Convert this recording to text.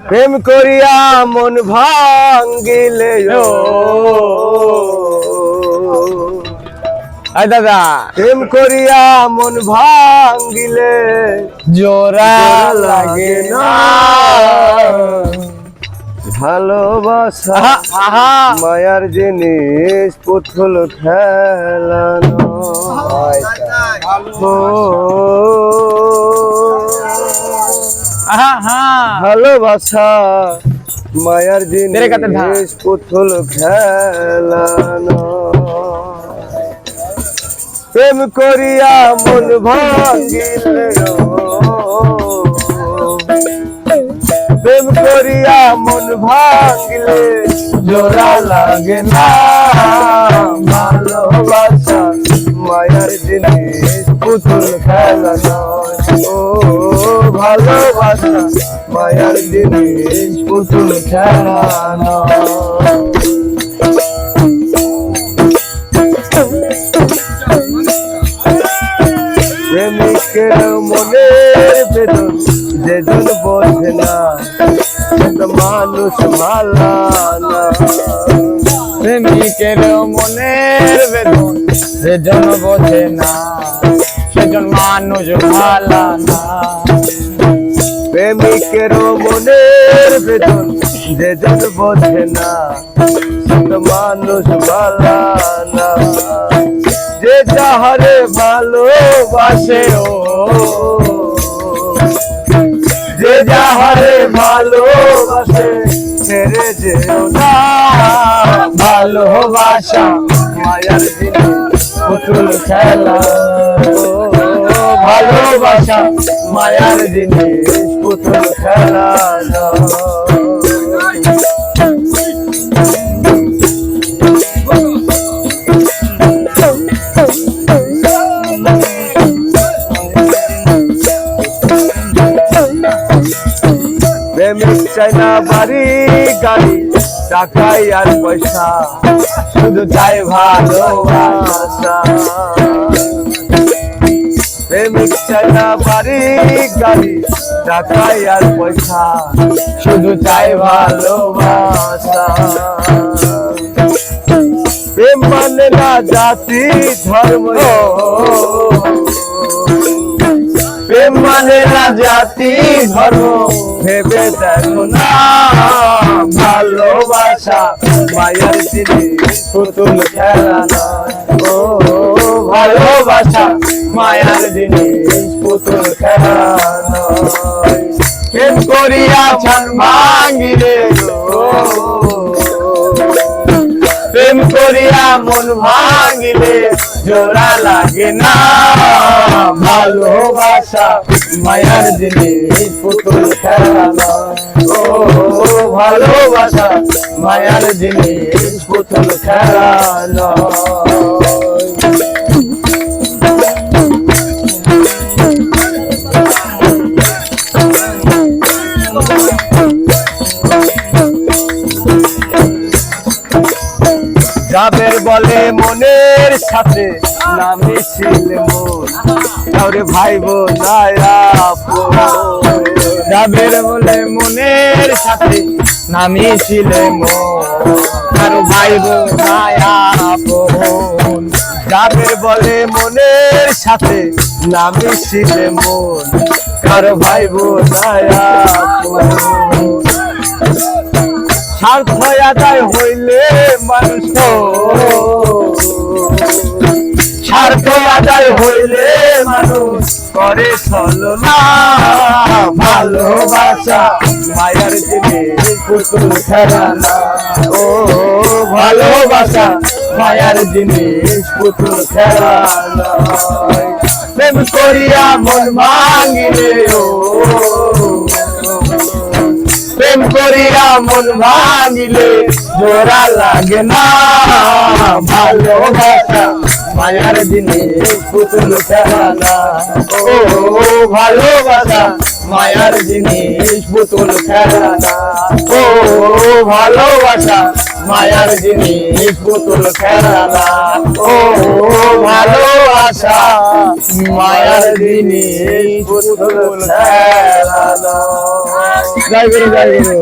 প্রেম করিয়া মন ভাঙ্গিলে আয় দাদা, প্রেম করিয়া মন ভাঙ্গিলে জোড়া লাগে না। ভালোবাসা মায়ার জিনিস, পুতুল খেলানো। ভালোবাসা মায়ার জিনিস, পুতুল খেলানো। প্রেম করিয়া মন ভাঙ্গিলে, প্রেম করিয়া মন ভাঙ্গিলে জোড়া লাগে না। ভালোবাসা মায়ার জিনিস, পুতুল খেলানো। ও ভালোবাসা মায়ার জিনিস, পুতুল খেলানো। প্রেমিকের মনের বেদন যেজন বোঝে না, মানুষ ভালা না। প্রেমিকের মনের বেদন যেজন বোঝে না, সেজন মানুষ ভালা না। প্রেমিকের মনের বেদন যেজন বোঝে না, মানুষ ভালা না। যে যাহারে ভালোবাসে, ও যে যাহারে ভালোবাসে ছেড়ে যেও না। ভালোবাসা মায়ার জিনিস, পুতুল খেলা। ভালোবাসা মায়ার জিনিস, পুতুল খেলানো। প্রেমিক চাই না বাড়ি গাড়ি, টাকাই আর পয়সা, শুধু চাই ভালোবাসা। প্রেমিক চাই না বাড়ি গাড়ি, টাকাই আর পয়সা, শুধু চাই ভালোবাসা। প্রেম মানে না জাতি ধর্ম, প্রেম মানে না জাতি ধর্ম, ভেবে দেখো না। ভালোবাসা মায়ের জিনিস, পুতুল খেলানো। ও ভালোবাসা মায়ার জিনিস, পুতুল খেলানো। প্রেম করিয়া মন ভাঙ্গিলে, প্রেম করিয়া মন ভাঙ্গিলে জোড়া লাগে না। ভালোবাসা মায়ার জিনিস, পুতুল খেলানো। ও ভালোবাসা মায়ার জিনিস, পুতুল খেলানো। যাবের বলে মনের সাথে না মিশিলে মন, কাউরে ভাইবো না আপন। যাবের বলে মনের সাথে না মিশিলে মন, কারো ভাইবো না আপন। যাবের বলে মনের সাথে না মিশিলে মন, কারো ভাইবো না আপন। স্বার্থ আদায় হইলে মানুষ, স্বার্থ আদায় হইলে মানুষ করে ছলনা। ভালোবাসা মায়ার জিনিস, পুতুল খেলানো। ও ভালোবাসা মায়ার জিনিস, পুতুল খেলানো। প্রেম করিয়া মন ভাঙ্গিলে, ও প্রেম করিয়া মন ভাঙিলে জোড়া লাগে না। ভালোবাসা মায়ার জিনিস, পুতুল খেলানো। ও ভালোবাসা মায়ার জিনিস, পুতুল খেলানো। ও ভালোবাসা মায়ার জিনিস, পুতুল খেলানো। ও ভালোবাসা মায়ার জিনিস, পুতুল খেলানো। ভালো। জয় গুরু জয় গুরু।